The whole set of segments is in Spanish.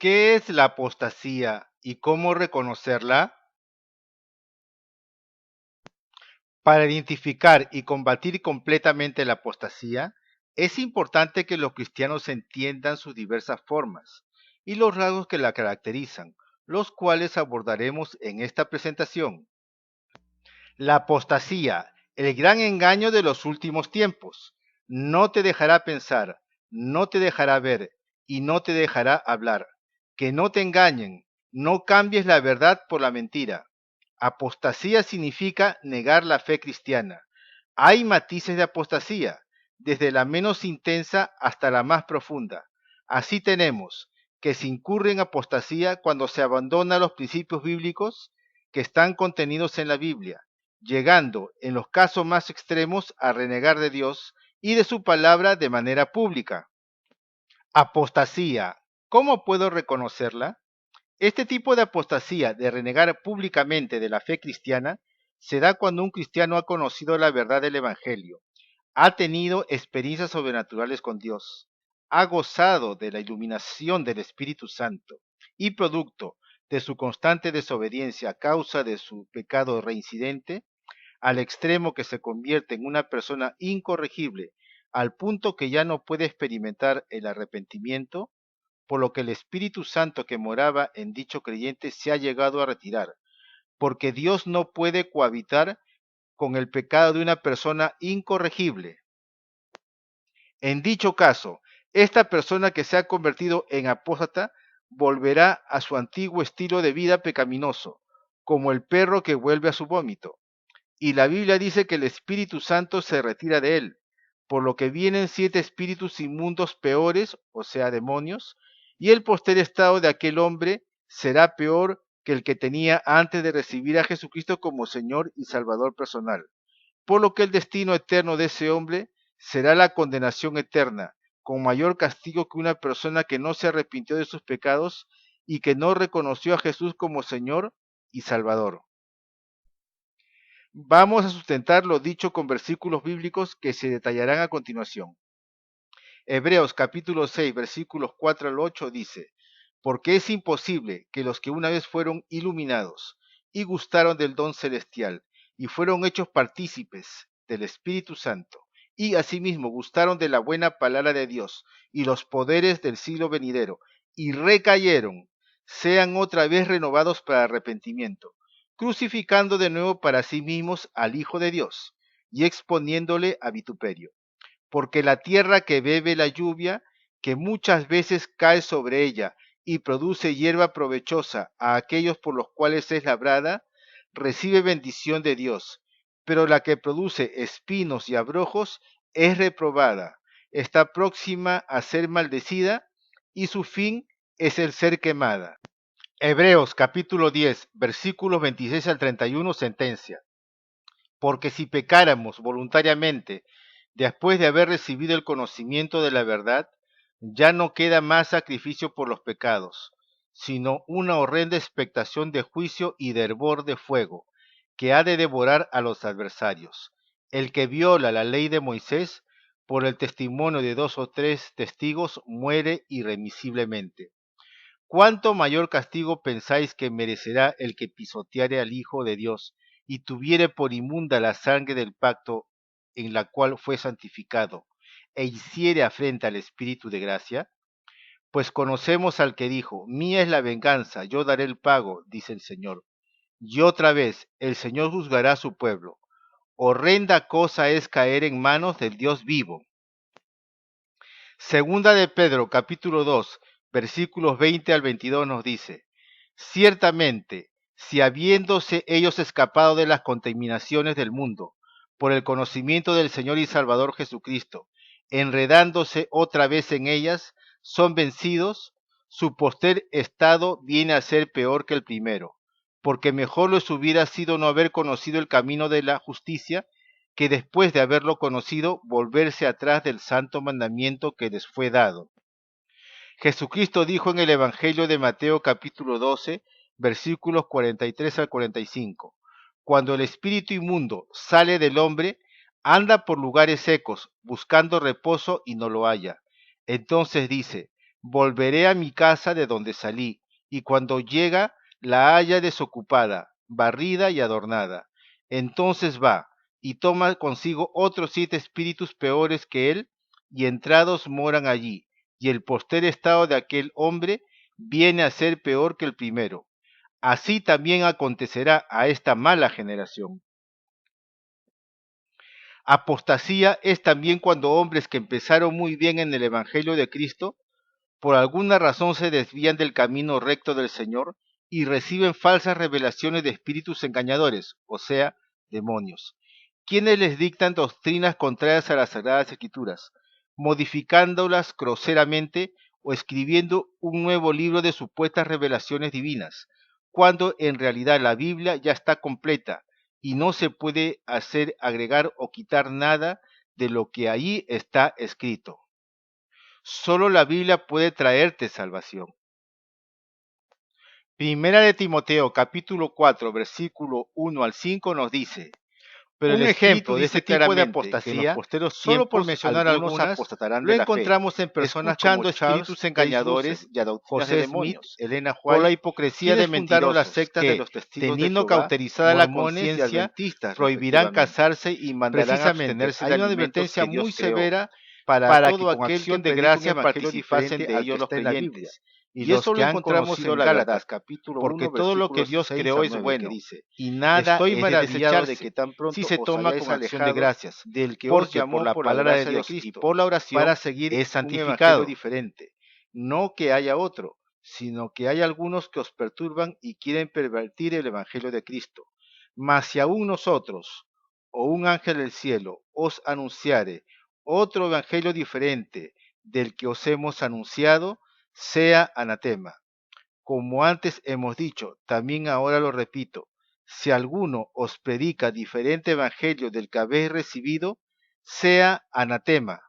¿Qué es la apostasía y cómo reconocerla? Para identificar y combatir completamente la apostasía, es importante que los cristianos entiendan sus diversas formas y los rasgos que la caracterizan, los cuales abordaremos en esta presentación. La apostasía, el gran engaño de los últimos tiempos, no te dejará pensar, no te dejará ver y no te dejará hablar. Que no te engañen, no cambies la verdad por la mentira. Apostasía significa negar la fe cristiana. Hay matices de apostasía, desde la menos intensa hasta la más profunda. Así tenemos que se incurre en apostasía cuando se abandona los principios bíblicos que están contenidos en la Biblia, llegando en los casos más extremos a renegar de Dios y de su palabra de manera pública. Apostasía. ¿Cómo puedo reconocerla? Este tipo de apostasía, de renegar públicamente de la fe cristiana, se da cuando un cristiano ha conocido la verdad del Evangelio, ha tenido experiencias sobrenaturales con Dios, ha gozado de la iluminación del Espíritu Santo y producto de su constante desobediencia a causa de su pecado reincidente, al extremo que se convierte en una persona incorregible, al punto que ya no puede experimentar el arrepentimiento, por lo que el Espíritu Santo que moraba en dicho creyente se ha llegado a retirar, porque Dios no puede cohabitar con el pecado de una persona incorregible. En dicho caso, esta persona que se ha convertido en apóstata volverá a su antiguo estilo de vida pecaminoso, como el perro que vuelve a su vómito. Y la Biblia dice que el Espíritu Santo se retira de él, por lo que vienen 7 espíritus inmundos peores, o sea, demonios, y el posterior estado de aquel hombre será peor que el que tenía antes de recibir a Jesucristo como Señor y Salvador personal. Por lo que el destino eterno de ese hombre será la condenación eterna, con mayor castigo que una persona que no se arrepintió de sus pecados y que no reconoció a Jesús como Señor y Salvador. Vamos a sustentar lo dicho con versículos bíblicos que se detallarán a continuación. Hebreos capítulo 6 versículos 4 al 8 dice, porque es imposible que los que una vez fueron iluminados y gustaron del don celestial y fueron hechos partícipes del Espíritu Santo y asimismo gustaron de la buena palabra de Dios y los poderes del siglo venidero y recayeron, sean otra vez renovados para arrepentimiento, crucificando de nuevo para sí mismos al Hijo de Dios y exponiéndole a vituperio, porque la tierra que bebe la lluvia, que muchas veces cae sobre ella y produce hierba provechosa a aquellos por los cuales es labrada, recibe bendición de Dios, pero la que produce espinos y abrojos es reprobada, está próxima a ser maldecida y su fin es el ser quemada. Hebreos capítulo 10, versículos 26 al 31 sentencia. Porque si pecáramos voluntariamente después de haber recibido el conocimiento de la verdad, ya no queda más sacrificio por los pecados, sino una horrenda expectación de juicio y de hervor de fuego, que ha de devorar a los adversarios. El que viola la ley de Moisés, por el testimonio de 2 o 3 testigos, muere irremisiblemente. ¿Cuánto mayor castigo pensáis que merecerá el que pisoteare al Hijo de Dios y tuviere por inmunda la sangre del pacto en la cual fue santificado, e hiciere afrenta al Espíritu de gracia? Pues conocemos al que dijo, mía es la venganza, yo daré el pago, dice el Señor. Y otra vez, el Señor juzgará a su pueblo. Horrenda cosa es caer en manos del Dios vivo. Segunda de Pedro, capítulo 2, versículos 20 al 22 nos dice, ciertamente, si habiéndose ellos escapado de las contaminaciones del mundo, por el conocimiento del Señor y Salvador Jesucristo, enredándose otra vez en ellas, son vencidos, su poster estado viene a ser peor que el primero, porque mejor les hubiera sido no haber conocido el camino de la justicia, que después de haberlo conocido, volverse atrás del santo mandamiento que les fue dado. Jesucristo dijo en el Evangelio de Mateo capítulo 12, versículos 43 al 45, cuando el espíritu inmundo sale del hombre, anda por lugares secos, buscando reposo y no lo halla. Entonces dice, volveré a mi casa de donde salí, y cuando llega la halla desocupada, barrida y adornada. Entonces va y toma consigo otros 7 espíritus peores que él, y entrados moran allí, y el postrer estado de aquel hombre viene a ser peor que el primero. Así también acontecerá a esta mala generación. Apostasía es también cuando hombres que empezaron muy bien en el Evangelio de Cristo, por alguna razón se desvían del camino recto del Señor y reciben falsas revelaciones de espíritus engañadores, o sea, demonios, quienes les dictan doctrinas contrarias a las Sagradas Escrituras, modificándolas groseramente o escribiendo un nuevo libro de supuestas revelaciones divinas, cuando en realidad la Biblia ya está completa y no se puede hacer, agregar o quitar nada de lo que allí está escrito. Solo la Biblia puede traerte salvación. Primera de Timoteo, capítulo 4, versículo 1 al 5 nos dice: Pero un el Espíritu ejemplo de dice este tipo de claramente que en los apostasía, posteros solo por tiempos mencionar algunos algunas, apostatarán lo de la fe, encontramos en personas como escuchando Charles espíritus engañadores Russell, y a doctrinas de José Smith, demonios, Elena por la White, hipocresía de quienes fundaron las mentirosos sectas de que, los testigos de teniendo Jehová, cauterizada la mormones y conciencia, adventistas prohibirán respectivamente. casarse y mandarán a Precisamente, abstenerse de hay una alimentos advertencia que muy Dios creó, severa para para que todo con aquel que acción de predica un gracias evangelio participasen diferente de al que ellos los está en la Biblia. creyentes, y Y los eso lo que han encontramos conocido en Gálatas, Gálatas capítulo porque 1 todo lo que versículos Dios 6 creó al es 9 que bueno, dice: y nada estoy es de desechar de que maravillarse tan si pronto se os toma hayáis con acción de alejado gracias, del que os porque llamó por la por la palabra de gracia de Dios Dios y y por por la la para oración seguir es un evangelio santificado. diferente. No que haya otro, sino que hay algunos que os perturban y quieren pervertir el evangelio de Cristo. Mas si aún nosotros, o un ángel del cielo, os anunciare otro evangelio diferente del que os hemos anunciado, sea anatema. Como antes hemos dicho, también ahora lo repito: si alguno os predica diferente evangelio del que habéis recibido, sea anatema.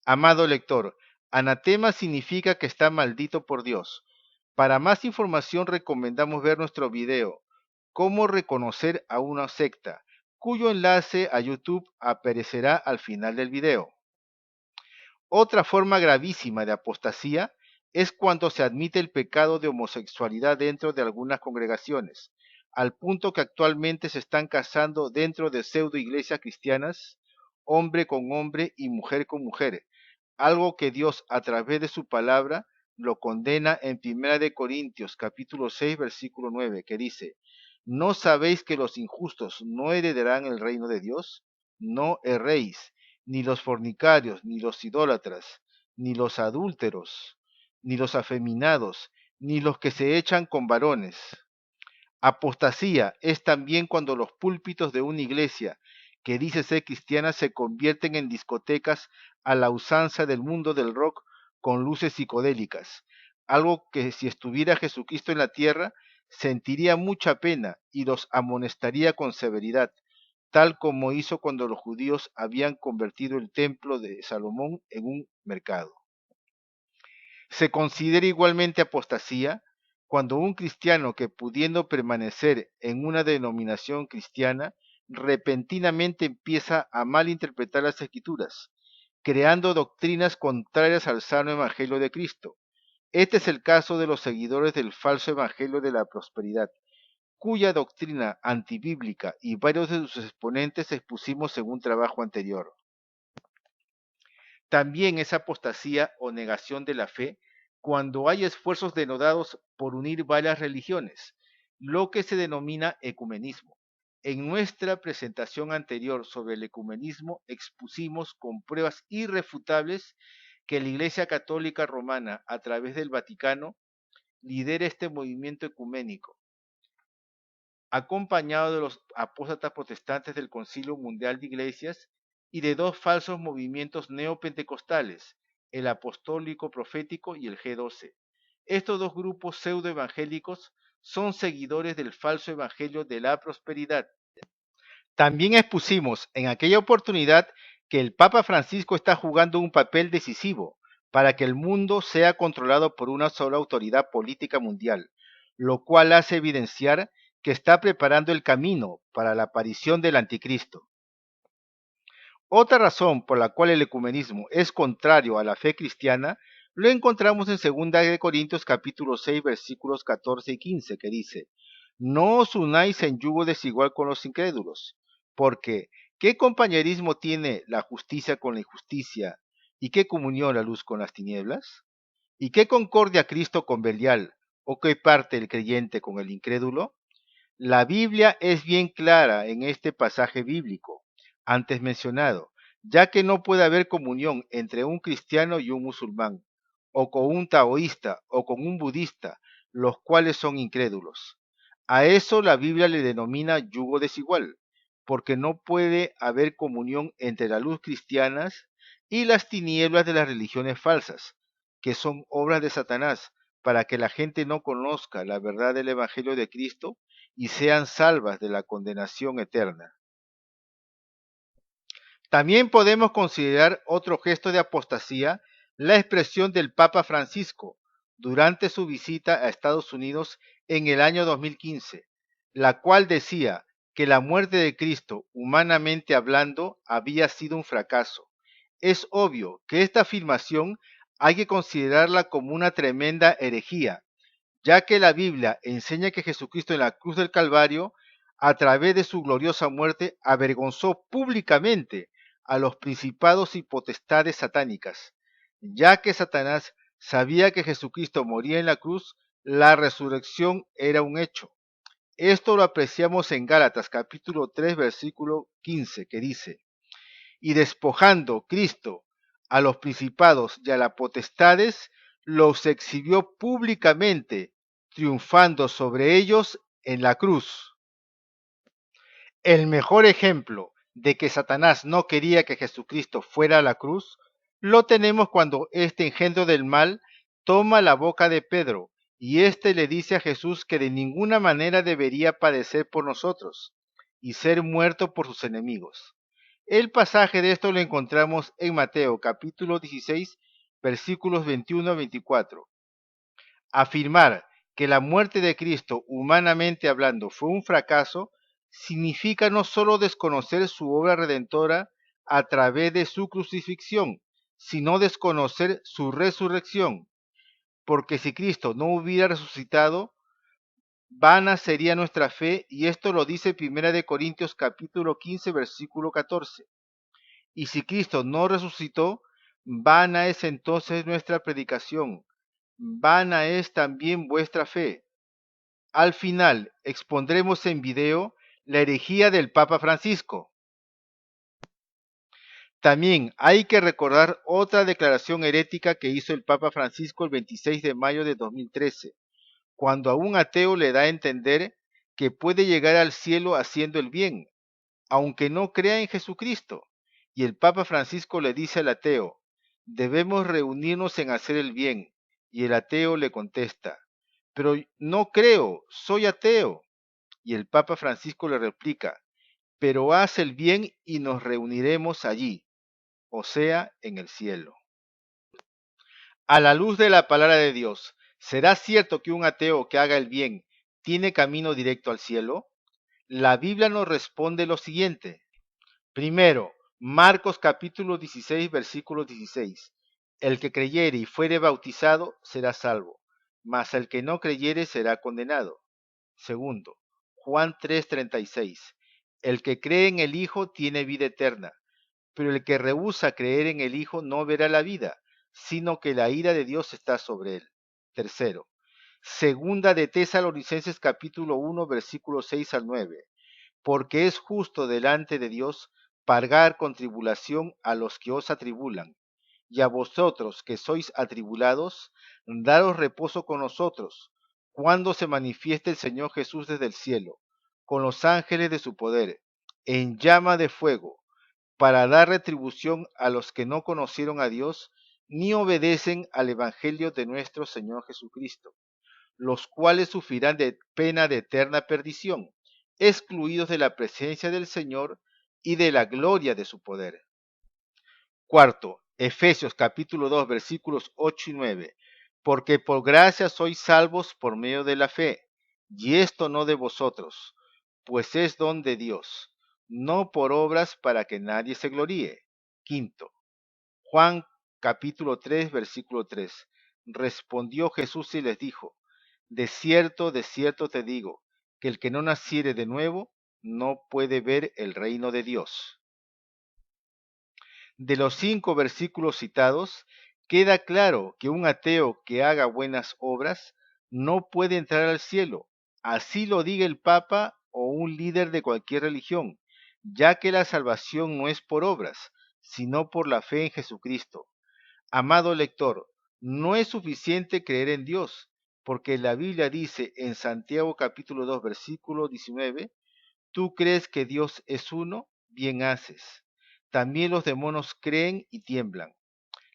Amado lector, anatema significa que está maldito por Dios. Para más información recomendamos ver nuestro video "Cómo reconocer a una secta", cuyo enlace a YouTube aparecerá al final del video. Otra forma gravísima de apostasía es cuando se admite el pecado de homosexualidad dentro de algunas congregaciones, al punto que actualmente se están casando dentro de pseudo iglesias cristianas, hombre con hombre y mujer con mujer, algo que Dios a través de su palabra lo condena en 1 Corintios capítulo 6 versículo 9, que dice: ¿no sabéis que los injustos no heredarán el reino de Dios? No erréis, ni los fornicarios, ni los idólatras, ni los adúlteros, ni los afeminados, ni los que se echan con varones. Apostasía es también cuando los púlpitos de una iglesia que dice ser cristiana se convierten en discotecas a la usanza del mundo del rock con luces psicodélicas, algo que si estuviera Jesucristo en la tierra sentiría mucha pena y los amonestaría con severidad, tal como hizo cuando los judíos habían convertido el templo de Salomón en un mercado. Se considera igualmente apostasía cuando un cristiano que, pudiendo permanecer en una denominación cristiana, repentinamente empieza a malinterpretar las escrituras, creando doctrinas contrarias al sano evangelio de Cristo. Este es el caso de los seguidores del falso evangelio de la prosperidad, cuya doctrina antibíblica y varios de sus exponentes expusimos en un trabajo anterior. También es apostasía o negación de la fe cuando hay esfuerzos denodados por unir varias religiones, lo que se denomina ecumenismo. En nuestra presentación anterior sobre el ecumenismo expusimos con pruebas irrefutables que la Iglesia Católica Romana, a través del Vaticano, lidera este movimiento ecuménico, acompañado de los apóstatas protestantes del Concilio Mundial de Iglesias y de dos falsos movimientos neopentecostales, el Apostólico Profético y el G12. Estos dos grupos pseudoevangélicos son seguidores del falso evangelio de la prosperidad. También expusimos en aquella oportunidad que el Papa Francisco está jugando un papel decisivo para que el mundo sea controlado por una sola autoridad política mundial, lo cual hace evidenciar que está preparando el camino para la aparición del anticristo. Otra razón por la cual el ecumenismo es contrario a la fe cristiana lo encontramos en 2 Corintios capítulo 6 versículos 14 y 15 que dice: No os unáis en yugo desigual con los incrédulos, porque ¿qué compañerismo tiene la justicia con la injusticia y qué comunión la luz con las tinieblas? ¿Y qué concordia Cristo con Belial o qué parte el creyente con el incrédulo? La Biblia es bien clara en este pasaje bíblico antes mencionado, ya que no puede haber comunión entre un cristiano y un musulmán, o con un taoísta o con un budista, los cuales son incrédulos. A eso la Biblia le denomina yugo desigual, porque no puede haber comunión entre la luz cristianas y las tinieblas de las religiones falsas, que son obras de Satanás, para que la gente no conozca la verdad del Evangelio de Cristo y sean salvas de la condenación eterna. También podemos considerar otro gesto de apostasía, la expresión del Papa Francisco durante su visita a Estados Unidos en el año 2015, la cual decía que la muerte de Cristo, humanamente hablando, había sido un fracaso. Es obvio que esta afirmación hay que considerarla como una tremenda herejía, ya que la Biblia enseña que Jesucristo en la cruz del Calvario, a través de su gloriosa muerte, avergonzó públicamente a los principados y potestades satánicas. Ya que Satanás sabía que Jesucristo moría en la cruz, la resurrección era un hecho. Esto lo apreciamos en Gálatas capítulo 3 versículo 15, que dice: y despojando Cristo a los principados y a las potestades, los exhibió públicamente, triunfando sobre ellos en la cruz. El mejor ejemplo de que Satanás no quería que Jesucristo fuera a la cruz lo tenemos cuando este engendro del mal toma la boca de Pedro y éste le dice a Jesús que de ninguna manera debería padecer por nosotros y ser muerto por sus enemigos. El pasaje de esto lo encontramos en Mateo capítulo 16 versículos 21 a 24. Afirmar que la muerte de Cristo, humanamente hablando, fue un fracaso, significa no solo desconocer su obra redentora a través de su crucifixión, sino desconocer su resurrección. Porque si Cristo no hubiera resucitado, vana sería nuestra fe, y esto lo dice 1 Corintios capítulo 15 versículo 14. Y si Cristo no resucitó, vana es entonces nuestra predicación, vana es también vuestra fe. Al final expondremos en video la herejía del Papa Francisco. También hay que recordar otra declaración herética que hizo el Papa Francisco el 26 de mayo de 2013, cuando a un ateo le da a entender que puede llegar al cielo haciendo el bien, aunque no crea en Jesucristo. Y el Papa Francisco le dice al ateo: debemos reunirnos en hacer el bien. Y el ateo le contesta: pero no creo, soy ateo. Y el Papa Francisco le replica: pero haz el bien y nos reuniremos allí, o sea, en el cielo. A la luz de la palabra de Dios, ¿será cierto que un ateo que haga el bien tiene camino directo al cielo? La Biblia nos responde lo siguiente. Primero, Marcos capítulo 16, versículo 16. El que creyere y fuere bautizado será salvo, mas el que no creyere será condenado. Segundo, Juan 3:36. El que cree en el Hijo tiene vida eterna, pero el que rehúsa creer en el Hijo no verá la vida, sino que la ira de Dios está sobre él. Tercero, Segunda de Tesalonicenses capítulo 1, versículos 6 al 9. Porque es justo delante de Dios pagar con tribulación a los que os atribulan, y a vosotros que sois atribulados, daros reposo con nosotros, cuando se manifieste el Señor Jesús desde el cielo, con los ángeles de su poder, en llama de fuego, para dar retribución a los que no conocieron a Dios, ni obedecen al Evangelio de nuestro Señor Jesucristo, los cuales sufrirán de pena de eterna perdición, excluidos de la presencia del Señor y de la gloria de su poder. Cuarto, Efesios capítulo 2 versículos 8 y 9. Porque por gracia sois salvos por medio de la fe, y esto no de vosotros, pues es don de Dios, no por obras para que nadie se gloríe. Quinto, Juan capítulo 3, versículo 3. Respondió Jesús y les dijo, de cierto te digo, que el que no naciere de nuevo no puede ver el reino de Dios. De los 5 versículos citados, queda claro que un ateo que haga buenas obras no puede entrar al cielo, así lo diga el Papa o un líder de cualquier religión, ya que la salvación no es por obras, sino por la fe en Jesucristo. Amado lector, no es suficiente creer en Dios, porque la Biblia dice en Santiago capítulo 2 versículo 19, tú crees que Dios es uno, bien haces. También los demonios creen y tiemblan.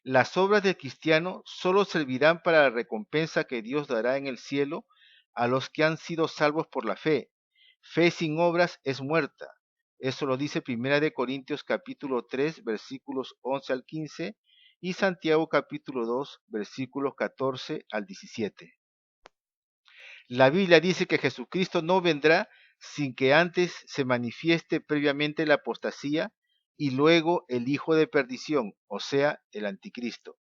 Las obras del cristiano solo servirán para la recompensa que Dios dará en el cielo a los que han sido salvos por la fe. Fe sin obras es muerta. Eso lo dice Primera de Corintios capítulo 3 versículos 11 al 15 y Santiago capítulo 2 versículos 14 al 17. La Biblia dice que Jesucristo no vendrá sin que antes se manifieste previamente la apostasía y luego el hijo de perdición, o sea, el anticristo,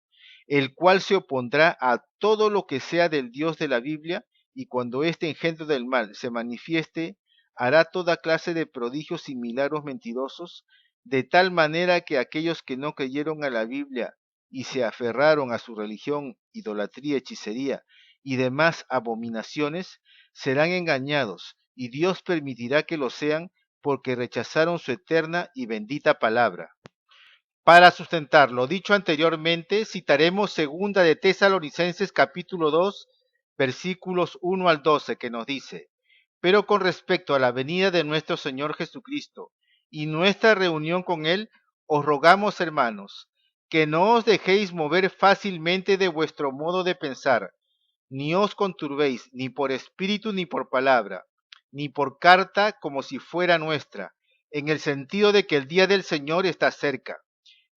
el cual se opondrá a todo lo que sea del Dios de la Biblia, y cuando este engendro del mal se manifieste, hará toda clase de prodigios y milagros mentirosos, de tal manera que aquellos que no creyeron a la Biblia y se aferraron a su religión, idolatría, hechicería y demás abominaciones, serán engañados, y Dios permitirá que lo sean porque rechazaron su eterna y bendita palabra. Para sustentar lo dicho anteriormente, citaremos segunda de Tesalonicenses capítulo 2, versículos 1 al 12, que nos dice, pero con respecto a la venida de nuestro Señor Jesucristo y nuestra reunión con Él, os rogamos, hermanos, que no os dejéis mover fácilmente de vuestro modo de pensar, ni os conturbéis ni por espíritu ni por palabra, ni por carta como si fuera nuestra, en el sentido de que el día del Señor está cerca.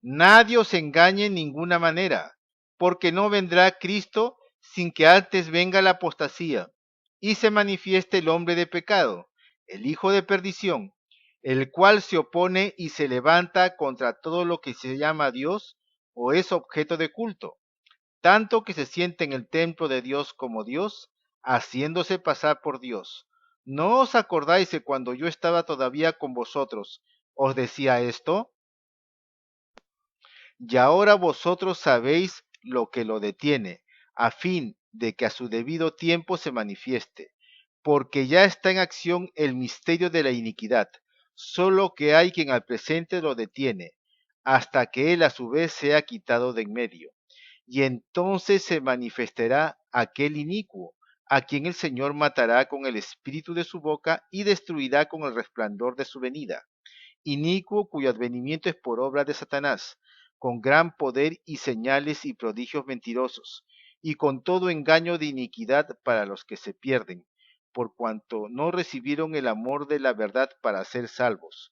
Nadie os engañe en ninguna manera, porque no vendrá Cristo sin que antes venga la apostasía y se manifieste el hombre de pecado, el hijo de perdición, el cual se opone y se levanta contra todo lo que se llama Dios o es objeto de culto, tanto que se siente en el templo de Dios como Dios, haciéndose pasar por Dios. ¿No os acordáis de cuando yo estaba todavía con vosotros, os decía esto? Y ahora vosotros sabéis lo que lo detiene, a fin de que a su debido tiempo se manifieste, porque ya está en acción el misterio de la iniquidad, solo que hay quien al presente lo detiene, hasta que él a su vez sea quitado de en medio. Y entonces se manifestará aquel inicuo, a quien el Señor matará con el espíritu de su boca y destruirá con el resplandor de su venida, inicuo cuyo advenimiento es por obra de Satanás, con gran poder y señales y prodigios mentirosos, y con todo engaño de iniquidad para los que se pierden, por cuanto no recibieron el amor de la verdad para ser salvos.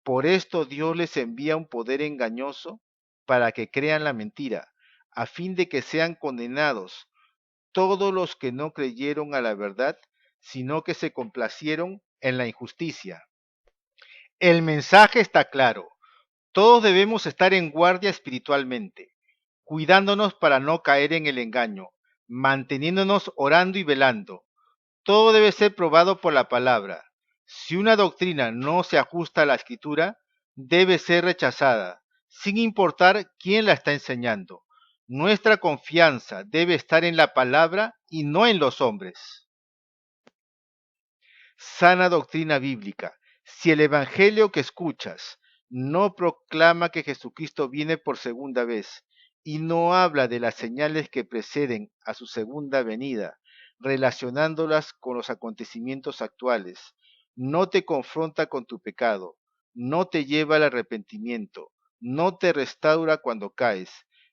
Por esto Dios les envía un poder engañoso para que crean la mentira, a fin de que sean condenados todos los que no creyeron a la verdad, sino que se complacieron en la injusticia. El mensaje está claro. Todos debemos estar en guardia espiritualmente, cuidándonos para no caer en el engaño, manteniéndonos orando y velando. Todo debe ser probado por la palabra. Si una doctrina no se ajusta a la escritura, debe ser rechazada, sin importar quién la está enseñando. Nuestra confianza debe estar en la palabra y no en los hombres. Sana doctrina bíblica. Si el evangelio que escuchas no proclama que Jesucristo viene por segunda vez y no habla de las señales que preceden a su segunda venida, relacionándolas con los acontecimientos actuales, no te confronta con tu pecado, no te lleva al arrepentimiento, no te restaura cuando caes,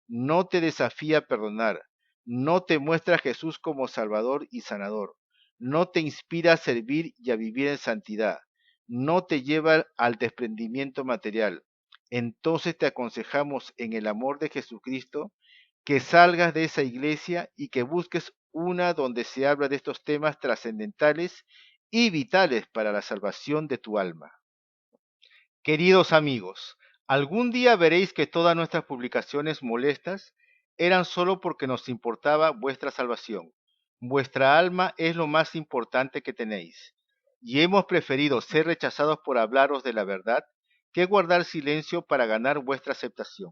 no te desafía a perdonar, no te muestra a Jesús como Salvador y Sanador, no te inspira a servir y a vivir en santidad, no te lleva al desprendimiento material, entonces te aconsejamos en el amor de Jesucristo que salgas de esa iglesia y que busques una donde se habla de estos temas trascendentales y vitales para la salvación de tu alma. Queridos amigos, algún día veréis que todas nuestras publicaciones molestas eran solo porque nos importaba vuestra salvación. Vuestra alma es lo más importante que tenéis, y hemos preferido ser rechazados por hablaros de la verdad que guardar silencio para ganar vuestra aceptación.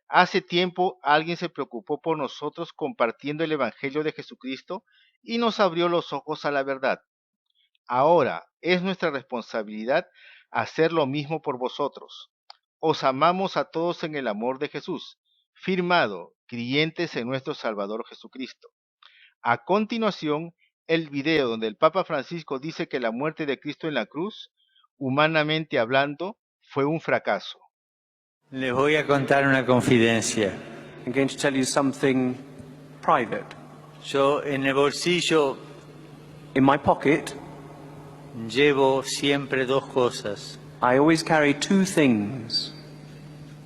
Hace tiempo alguien se preocupó por nosotros compartiendo el Evangelio de Jesucristo y nos abrió los ojos a la verdad. Ahora es nuestra responsabilidad hacer lo mismo por vosotros. Os amamos a todos en el amor de Jesús, firmado, creyentes en nuestro Salvador Jesucristo. A continuación, el video donde el Papa Francisco dice que la muerte de Cristo en la cruz, humanamente hablando, fue un fracaso. Les voy a contar una confidencia. I'm going to tell you something private. Yo en el bolsillo In my pocket, llevo siempre dos cosas. I always carry two things.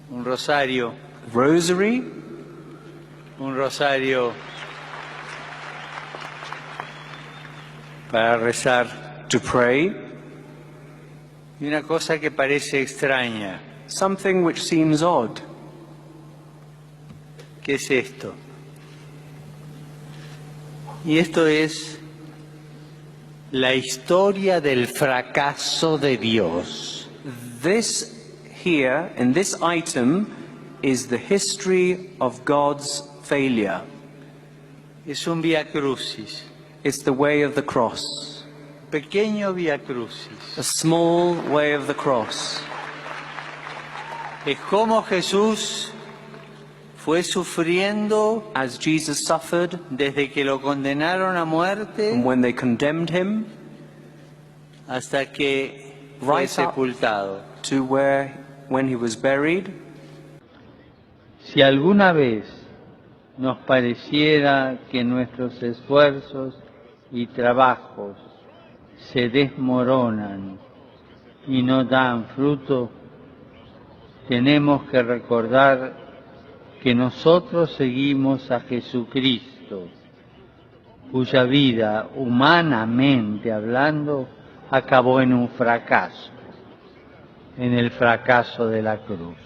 Un rosario, Rosary, para rezar, to pray, y una cosa que parece extraña. something which seems odd. ¿Qué es esto? Y esto es la historia del fracaso de Dios. This here, in this item, is the history of God's failure. Es un vía crucis, It's the way of the cross, pequeño vía crucis. a small way of the cross. Es como Jesús fue sufriendo As Jesus suffered, desde que lo condenaron a muerte and when they condemned him, hasta que fue Right up. sepultado. to when he was buried. Si alguna vez nos pareciera que nuestros esfuerzos y trabajos se desmoronan y no dan fruto, tenemos que recordar que nosotros seguimos a Jesucristo, cuya vida, humanamente hablando, acabó en un fracaso, en el fracaso de la cruz.